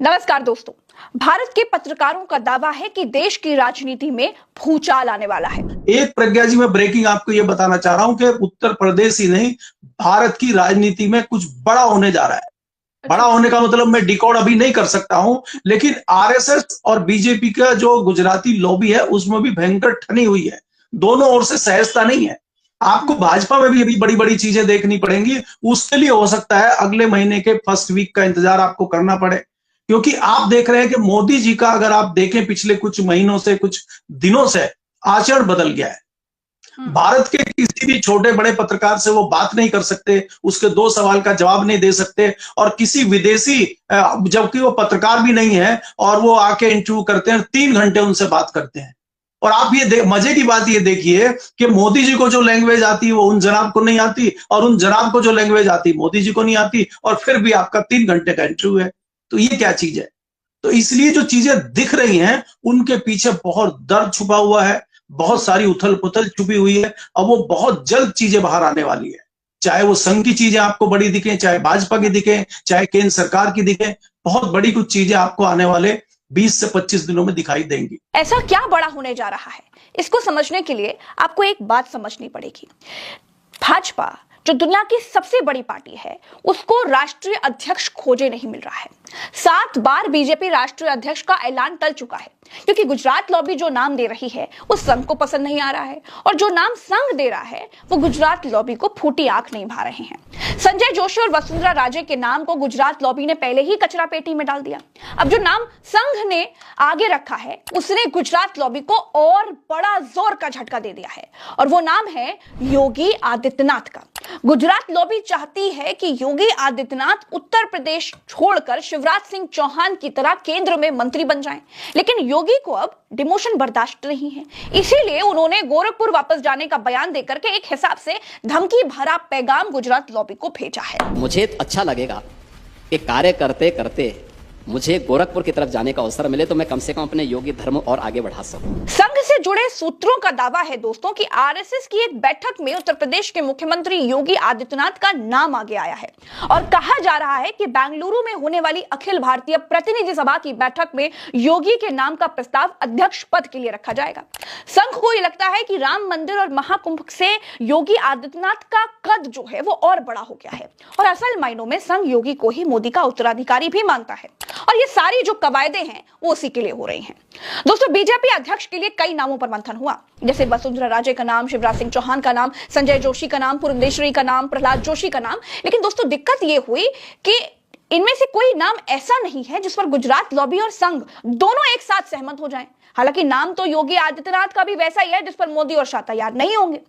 नमस्कार दोस्तों। भारत के पत्रकारों का दावा है कि देश की राजनीति में भूचाल आने वाला है। एक प्रज्ञा जी, मैं ब्रेकिंग आपको ये बताना चाह रहा हूं कि उत्तर प्रदेश ही नहीं, भारत की राजनीति में कुछ बड़ा होने जा रहा है। बड़ा होने का मतलब मैं डिकोड अभी नहीं कर सकता हूं, लेकिन आरएसएस और बीजेपी का जो गुजराती लॉबी है उसमें भी भयंकर ठनी हुई है। दोनों ओर से सहजता नहीं है। आपको भाजपा में भी अभी बड़ी बड़ी चीजें देखनी पड़ेंगी। उसके लिए हो सकता है अगले महीने के फर्स्ट वीक का इंतजार आपको करना पड़े, क्योंकि आप देख रहे हैं कि मोदी जी का, अगर आप देखें पिछले कुछ महीनों से, कुछ दिनों से आचरण बदल गया है। भारत के किसी भी छोटे बड़े पत्रकार से वो बात नहीं कर सकते, उसके दो सवाल का जवाब नहीं दे सकते, और किसी विदेशी, जबकि वो पत्रकार भी नहीं है, और वो आके इंटरव्यू करते हैं, 3 घंटे उनसे बात करते हैं। और आप ये मजे की बात ये देखिए कि मोदी जी को जो लैंग्वेज आती है वो उन जनाब को नहीं आती, और उन जनाब को जो लैंग्वेज आती है मोदी जी को नहीं आती, और फिर भी आपका 3 घंटे का इंटरव्यू है। तो ये क्या चीज है? तो इसलिए जो चीजें दिख रही हैं उनके पीछे बहुत दर्द छुपा हुआ है, बहुत सारी उथल पुथल छुपी हुई है, और वो बहुत जल्द चीजें बाहर आने वाली है। चाहे वो संघ की चीजें आपको बड़ी दिखे, चाहे भाजपा की दिखे, चाहे केंद्र सरकार की दिखे, बहुत बड़ी कुछ चीजें आपको आने वाले 20 से 25 दिनों में दिखाई देंगी। ऐसा क्या बड़ा होने जा रहा है, इसको समझने के लिए आपको एक बात समझनी पड़ेगी। भाजपा जो दुनिया की सबसे बड़ी पार्टी है, उसको राष्ट्रीय अध्यक्ष खोजे नहीं मिल रहा है। 7 बार बीजेपी राष्ट्रीय अध्यक्ष का ऐलान टल चुका है, क्योंकि गुजरात लॉबी जो नाम दे रही है वो संघ को पसंद नहीं आ रहा है, और जो नाम संघ दे रहा है वो गुजरात लॉबी को फूटी आंख नहीं भा रहे हैं। संजय जोशी और वसुंधरा राजे के नाम को गुजरात लॉबी ने पहले ही कचरा पेटी में डाल दिया। अब जो नाम संघ ने आगे रखा है उसने गुजरात लॉबी को और बड़ा जोर का झटका दे दिया है, और वो नाम है योगी आदित्यनाथ का। गुजरात लॉबी चाहती है कि योगी आदित्यनाथ उत्तर प्रदेश छोड़कर शिवराज सिंह चौहान की तरह केंद्र में मंत्री बन जाएं, लेकिन योगी को अब डिमोशन बर्दाश्त नहीं है। इसीलिए उन्होंने गोरखपुर वापस जाने का बयान देकर के एक हिसाब से धमकी भरा पैगाम गुजरात लॉबी को भेजा है। मुझे अच्छा लगेगा कि कार्य करते करते मुझे गोरखपुर की तरफ जाने का अवसर मिले, तो मैं कम से कम अपने योगी धर्म और आगे बढ़ा सकूं। संघ से जुड़े सूत्रों का दावा है दोस्तों कि आरएसएस की एक बैठक में उत्तर प्रदेश के मुख्यमंत्री योगी आदित्यनाथ का नाम आगे आया है, और कहा जा रहा है कि बेंगलुरु में होने वाली अखिल भारतीय प्रतिनिधि सभा की बैठक में योगी के नाम का प्रस्ताव अध्यक्ष पद के लिए रखा जाएगा। संघ को यह लगता है कि राम मंदिर और महाकुंभ से योगी आदित्यनाथ का कद जो है वो और बड़ा हो गया है, और असल मायनों में संघ योगी को ही मोदी का उत्तराधिकारी भी मानता है, और ये सारी जो कवायदे हैं वो उसी के लिए हो रही हैं। दोस्तों, बीजेपी अध्यक्ष के लिए कई नामों पर मंथन हुआ, जैसे वसुंधरा राजे का नाम, शिवराज सिंह चौहान का नाम, संजय जोशी का नाम, पुरंदेश्वरी का नाम, प्रहलाद जोशी का नाम। लेकिन दोस्तों, दिक्कत ये हुई कि इनमें से कोई नाम ऐसा नहीं है जिस पर गुजरात लॉबी और संघ दोनों एक साथ सहमत हो जाएं। हालांकि नाम तो योगी आदित्यनाथ का भी वैसा ही है जिस पर मोदी और शाह तैयार नहीं होंगे।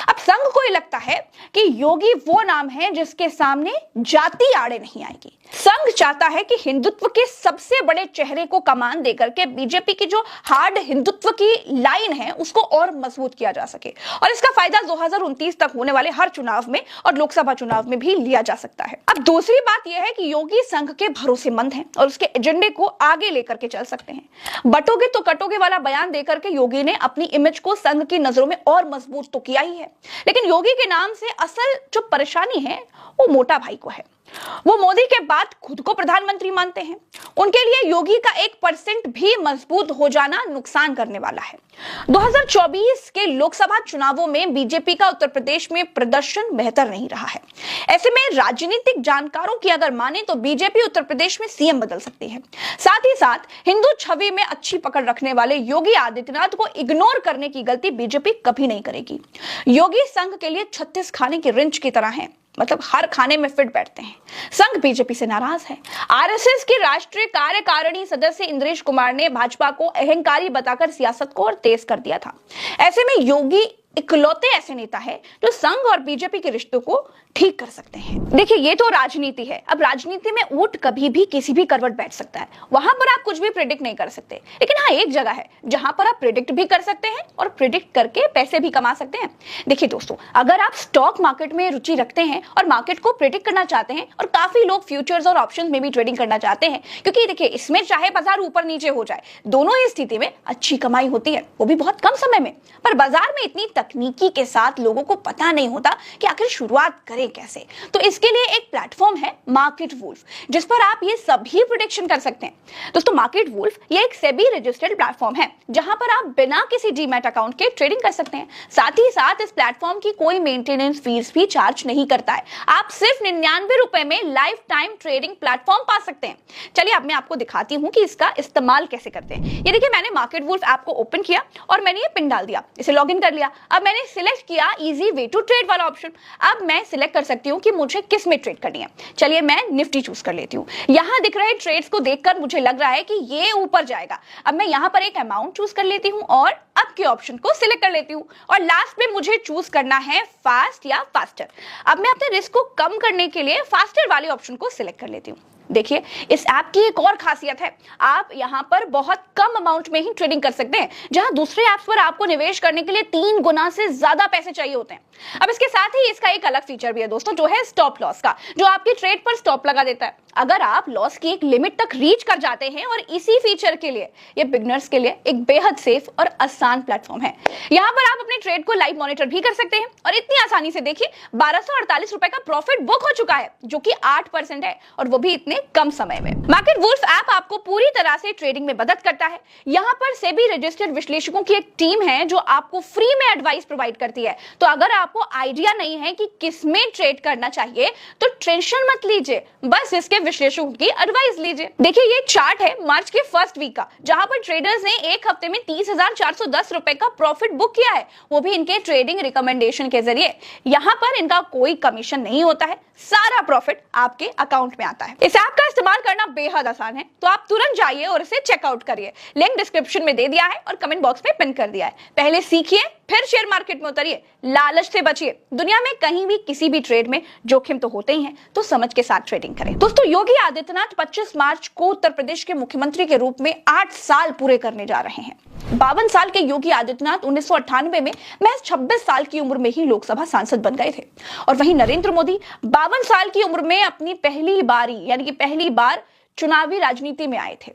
अब संघ को यह लगता है कि योगी वो नाम है जिसके सामने जाति आड़े नहीं आएगी। संघ चाहता है कि हिंदुत्व के सबसे बड़े चेहरे को कमान देकर के बीजेपी की जो हार्ड हिंदुत्व की लाइन है उसको और मजबूत किया जा सके, और इसका फायदा 2029 तक होने वाले हर चुनाव में और लोकसभा चुनाव में भी लिया जा सकता है। अब दूसरी बात यह है कि योगी संघ के भरोसेमंद हैं और उसके एजेंडे को आगे लेकर के चल सकते हैं। बटोगे तो कटोगे वाला बयान देकर के योगी ने अपनी इमेज को संघ की नजरों में और मजबूत तो किया ही है, लेकिन योगी के नाम से असल जो परेशानी है वो मोटा भाई को है। वो मोदी के बाद खुद को प्रधानमंत्री मानते हैं। उनके लिए योगी का 1% भी मजबूत हो जाना नुकसान करने वाला है। 2024 के लोकसभा चुनावों में बीजेपी का उत्तर प्रदेश में प्रदर्शन बेहतर नहीं रहा है। ऐसे में राजनीतिक जानकारों की अगर माने तो बीजेपी उत्तर प्रदेश में सीएम बदल सकती है। साथ ही साथ हिंदू छवि में अच्छी पकड़ रखने वाले योगी आदित्यनाथ को इग्नोर करने की गलती बीजेपी कभी नहीं करेगी। योगी संघ के लिए 36 खाने की रिंच की तरह है, मतलब हर खाने में फिट बैठते हैं। संघ बीजेपी से नाराज है। आरएसएस के राष्ट्रीय कार्यकारिणी सदस्य इंद्रेश कुमार ने भाजपा को अहंकारी बताकर सियासत को और तेज कर दिया था। ऐसे में योगी इकलौते ऐसे नेता है जो संघ और बीजेपी के रिश्तों को ठीक कर सकते हैं। देखिए, ये तो राजनीति है। अब राजनीति में ऊंट कभी भी किसी भी करवट बैठ सकता है, वहां पर आप कुछ भी प्रेडिक्ट नहीं कर सकते। लेकिन हाँ, एक जगह है जहां पर आप प्रेडिक्ट भी कर सकते हैं और प्रेडिक्ट करके पैसे भी कमा सकते हैं। देखिए दोस्तों, अगर आप स्टॉक मार्केट में रुचि रखते हैं और मार्केट को प्रेडिक्ट करना चाहते हैं, और काफी लोग फ्यूचर्स और ऑप्शंस में भी ट्रेडिंग करना चाहते हैं, क्योंकि देखिए इसमें चाहे बाजार ऊपर नीचे हो जाए, दोनों ही स्थिति में अच्छी कमाई होती है, वो भी बहुत कम समय में। पर बाजार में इतनी तकनीकी के साथ लोगों को पता नहीं होता कि आखिर शुरुआत करें कैसे। तो इसके लिए एक प्लेटफॉर्म है मार्केट वुल्फ, जिस पर आप ये सभी प्रेडिक्शन कर सकते हैं। दोस्तों, मार्केट वुल्फ ये एक सेबी रजिस्टर्ड प्लेटफॉर्म है जहां पर आप बिना किसी डीमैट अकाउंट के ट्रेडिंग कर सकते हैं। साथ ही साथ इस प्लेटफॉर्म की कोई मेंटेनेंस फीस भी चार्ज नहीं करता है। आप सिर्फ 99 रुपए में लाइफ टाइम ट्रेडिंग प्लेटफॉर्म पा सकते हैं। चलिए अब मैं आपको दिखाती हूं कि इसका इस्तेमाल कैसे करते हैं। ये देखिए, मैंने मार्केट वुल्फ ऐप को ओपन किया और मैंने ये पिन डाल दिया, इसे लॉगिन कर लिया। अब मैंने सिलेक्ट किया इजी वे टू ट्रेड वाला ऑप्शन। अब मैं सिलेक्ट कर सकती हूँ कि मुझे किस में ट्रेड करनी है। चलिए मैं निफ्टी चूज कर लेती हूँ। यहाँ दिख रहे ट्रेड्स को देखकर मुझे लग रहा है कि ये ऊपर जाएगा। अब मैं यहाँ पर एक अमाउंट चूज कर लेती हूँ और अब के ऑप्शन को सिलेक्ट कर लेती हूँ और लास्ट में मुझे चूज करना है फास्ट या फास्टर। अब मैं अपने रिस्क को कम करने के लिए फास्टर वाले ऑप्शन को सिलेक्ट कर लेती हूँ। देखिए, इस ऐप की एक और खासियत है, आप यहां पर बहुत कम अमाउंट में ही ट्रेडिंग कर सकते हैं, जहां दूसरे ऐप्स पर आपको निवेश करने के लिए 3 गुना से ज्यादा पैसे चाहिए होते हैं। अब इसके साथ ही इसका एक अलग फीचर भी है दोस्तों, जो है स्टॉप लॉस का, जो आपकी ट्रेड पर स्टॉप लगा देता है अगर आप लॉस की एक लिमिट तक रीच कर जाते हैं। और इसी फीचर के लिए ये बिगनर्स के लिए एक बेहद सेफ और आसान प्लेटफॉर्म है। यहाँ पर आप अपने ट्रेड को लाइव मॉनिटर भी कर सकते हैं और इतनी आसानी से देखिए 1248 रुपए का प्रॉफिट बुक हो चुका है, जो कि 8% है, और वो भी इतने कम समय में। मार्केट वुल्फ ऐप आपको पूरी तरह से ट्रेडिंग में मदद करता है। यहाँ पर सेबी रजिस्टर्ड विश्लेषकों की एक टीम है जो आपको फ्री में एडवाइस प्रोवाइड करती है। तो अगर आपको आइडिया नहीं है कि किस में ट्रेड करना चाहिए तो टेंशन मत लीजिए, बस इसके विश्लेषकों की एडवाइस लीजिए। देखिए, ये चार्ट है मार्च के फर्स्ट वीक का, जहां पर ट्रेडर्स ने एक हफ्ते में 30,410 रुपए का प्रॉफिट बुक किया है, वो भी इनके ट्रेडिंग रिकमेंडेशन के जरिए। यहाँ पर इनका कोई कमीशन नहीं होता है, सारा प्रॉफिट आपके अकाउंट में आता है। इस ऐप का इस्तेमाल करना बेहद आसान है, तो आप तुरंत जाइए और इसे चेकआउट करिए। लिंक डिस्क्रिप्शन में दे दिया है और कमेंट बॉक्स में पिन कर दिया है। पहले सीखिए, फिर शेयर मार्केट में उतरिए, लालच से बचिए। दुनिया में कहीं भी किसी भी ट्रेड में जोखिम तो होते ही हैं, तो समझ के साथ ट्रेडिंग करें। दोस्तों, योगी आदित्यनाथ 25 मार्च को उत्तर प्रदेश के मुख्यमंत्री के रूप में 8 साल पूरे करने जा रहे हैं। 52 साल के योगी आदित्यनाथ 1998 में महज 26 साल की उम्र में ही लोकसभा सांसद बन गए थे। और वहीं नरेंद्र मोदी 52 साल की उम्र में अपनी पहली बारी यानी कि पहली बार चुनावी राजनीति में आए थे।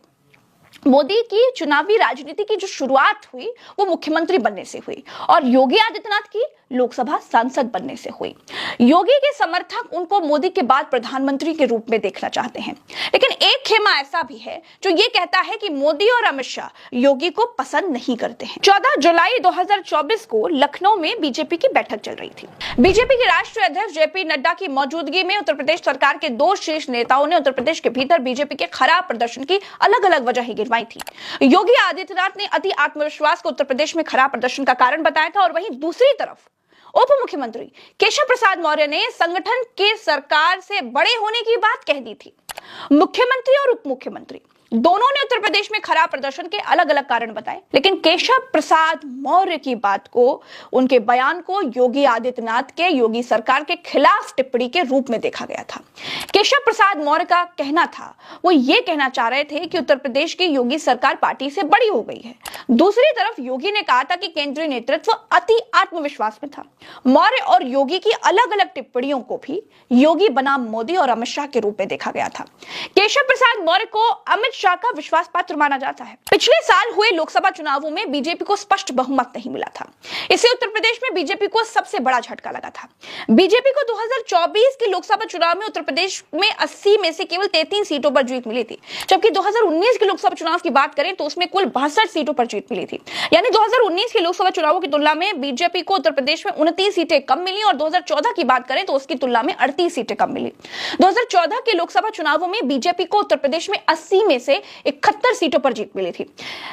मोदी की चुनावी राजनीति की जो शुरुआत हुई वो मुख्यमंत्री बनने से हुई और योगी आदित्यनाथ की लोकसभा सांसद बनने से हुई। योगी के समर्थक उनको मोदी के बाद प्रधानमंत्री के रूप में देखना चाहते हैं, लेकिन एक खेमा ऐसा भी है जो ये कहता है कि मोदी और अमित शाह योगी को पसंद नहीं करते हैं। 14 जुलाई 2024 को लखनऊ में बीजेपी की बैठक चल रही थी। बीजेपी के राष्ट्रीय अध्यक्ष जेपी नड्डा की मौजूदगी में उत्तर प्रदेश सरकार के 2 शीर्ष नेताओं ने उत्तर प्रदेश के भीतर बीजेपी के खराब प्रदर्शन की अलग अलग वजह गिनवाई थी। योगी आदित्यनाथ ने अति आत्मविश्वास को उत्तर प्रदेश में खराब प्रदर्शन का कारण बताया था और वहीं दूसरी तरफ उप मुख्यमंत्री केशव प्रसाद मौर्य ने संगठन के सरकार से बड़े होने की बात कह दी थी। मुख्यमंत्री और उप मुख्यमंत्री दोनों ने उत्तर प्रदेश में खराब प्रदर्शन के अलग अलग कारण बताए, लेकिन केशव प्रसाद मौर्य की बात को, उनके बयान को योगी आदित्यनाथ के योगी सरकार के खिलाफ टिप्पणी के रूप में देखा गया था। केशव प्रसाद मौर्य का कहना था, वो ये कहना चाह रहे थे कि उत्तर प्रदेश की योगी सरकार पार्टी से बड़ी हो गई है। दूसरी तरफ योगी ने कहा था कि केंद्रीय नेतृत्व अति आत्मविश्वास में था। मौर्य और योगी की अलग अलग टिप्पणियों को भी योगी बनाम मोदी और अमित शाह के रूप में देखा गया था। केशव प्रसाद मौर्य को अमित शाह का विश्वास पात्र माना जाता है। पिछले साल हुए लोकसभा चुनावों में बीजेपी को स्पष्ट बहुमत नहीं मिला था। इससे उत्तर प्रदेश में बीजेपी को सबसे बड़ा झटका लगा था। बीजेपी को 2024 के लोकसभा चुनाव में उत्तर प्रदेश में 80 में से केवल 33 सीटों पर जीत मिली थी, जबकि 2019 के लोकसभा चुनाव की बात करें तो उसमें कुल 62 सीटों पर जीत मिली थी। यानी 2019 के लोकसभा चुनावों की तुलना में बीजेपी को उत्तर प्रदेश में 29 सीटें कम मिली और 2014 की बात करें तो उसकी तुलना में 38 सीटें कम मिली। 2014 के लोकसभा चुनावों में बीजेपी को उत्तर प्रदेश में 80 में से 71 सीटों पर जीत मिली थी।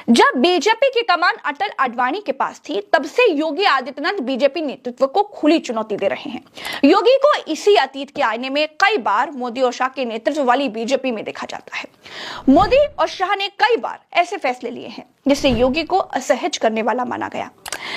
जब बीजेपी की कमान अटल आडवाणी के पास थी, तब से योगी आदित्यनाथ बीजेपी नेतृत्व को खुली चुनौती दे रहे हैं। योगी को इसी अतीत के आईने में कई बार मोदी और शाह के नेतृत्व वाली बीजेपी में देखा जाता है। मोदी और शाह ने कई बार ऐसे फैसले लिए हैं जिससे योगी को असहज करने वाला माना गया।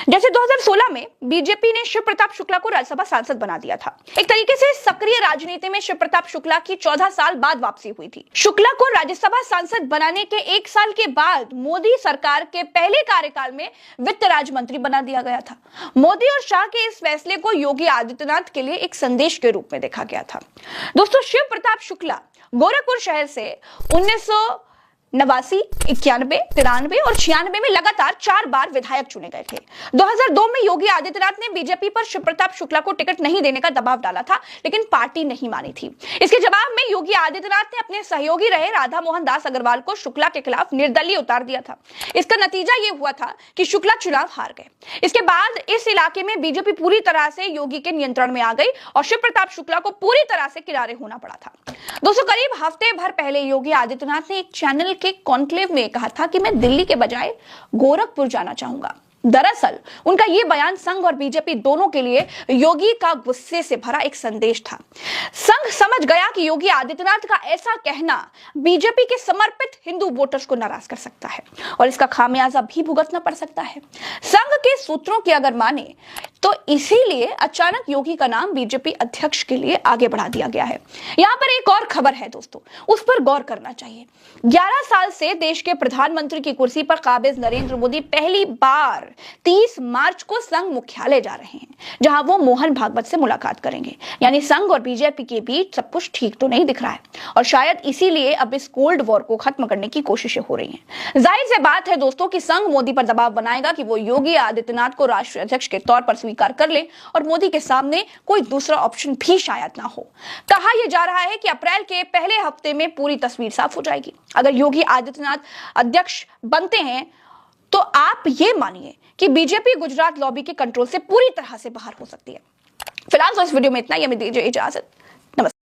जैसे 2016 में बीजेपी ने शिव प्रताप शुक्ला को राज्यसभा सांसद बना दिया था। एक तरीके से सक्रिय राजनीति में शिव प्रताप शुक्ला की 14 साल बाद वापसी हुई थी। शुक्ला को राज्यसभा सांसद बनाने के 1 साल के बाद मोदी सरकार के पहले कार्यकाल में वित्त राज्य मंत्री बना दिया गया था। मोदी और शाह के इस फैसले को योगी आदित्यनाथ के लिए एक संदेश के रूप में देखा गया था। दोस्तों, शिव प्रताप शुक्ला गोरखपुर शहर से 89, 91, 93 और 96 में लगातार 4 बार विधायक चुने गए थे। 2002 में योगी आदित्यनाथ ने बीजेपी पर शिव प्रताप शुक्ला को टिकट नहीं देने का दबाव डाला था, लेकिन पार्टी नहीं मानी थी। इसके जवाब में योगी आदित्यनाथ ने अपने सहयोगी रहे राधा मोहन दास अग्रवाल को शुक्ला के खिलाफ निर्दलीय उतार दिया था। इसका नतीजा यह हुआ था कि शुक्ला चुनाव हार गए। इसके बाद इस इलाके में बीजेपी पूरी तरह से योगी के नियंत्रण में आ गई और शिव प्रताप शुक्ला को पूरी तरह से किनारे होना पड़ा था। दोस्तों, करीब हफ्ते भर पहले योगी आदित्यनाथ ने एक चैनल के कॉन्क्लेव में कहा था कि मैं दिल्ली के बजाय गोरखपुर जाना चाहूंगा। दरअसल उनका यह बयान संघ और बीजेपी दोनों के लिए योगी का गुस्से से भरा एक संदेश था। संघ समझ गया कि योगी आदित्यनाथ का ऐसा कहना बीजेपी के समर्पित हिंदू वोटर्स को नाराज कर सकता है और इसका खामियाजा भी भुगतना पड़ सकता है। संघ के सूत्रों की अगर माने तो इसीलिए अचानक योगी का नाम बीजेपी अध्यक्ष के लिए आगे बढ़ा दिया गया है। यहां पर एक और खबर है दोस्तों, उस पर गौर करना चाहिए। 11 साल से देश के प्रधानमंत्री की कुर्सी पर काबिज नरेंद्र मोदी पहली बार 30 मार्च को संघ मुख्यालय जा रहे हैं, जहां वो मोहन भागवत से मुलाकात करेंगे। यानी संघ और बीजेपी के बीच सब कुछ ठीक तो नहीं दिख रहा है और शायद इसीलिए अब इस कोल्ड वॉर को खत्म करने की कोशिशें हो रही हैं। जाहिर सी बात है दोस्तों कि संघ मोदी पर दबाव बनाएगा कि वो योगी आदित्यनाथ को राष्ट्रीय अध्यक्ष के तौर पर स्वीकार कर ले और मोदी के सामने कोई दूसरा ऑप्शन भी शायद ना हो। कहा यह जा रहा है कि अप्रैल के पहले हफ्ते में पूरी तस्वीर साफ हो जाएगी। अगर योगी आदित्यनाथ अध्यक्ष बनते हैं तो आप ये मानिए कि बीजेपी गुजरात लॉबी के कंट्रोल से पूरी तरह से बाहर हो सकती है। फिलहाल तो इस वीडियो में इतना ही, हमें दीजिए इजाजत। नमस्कार।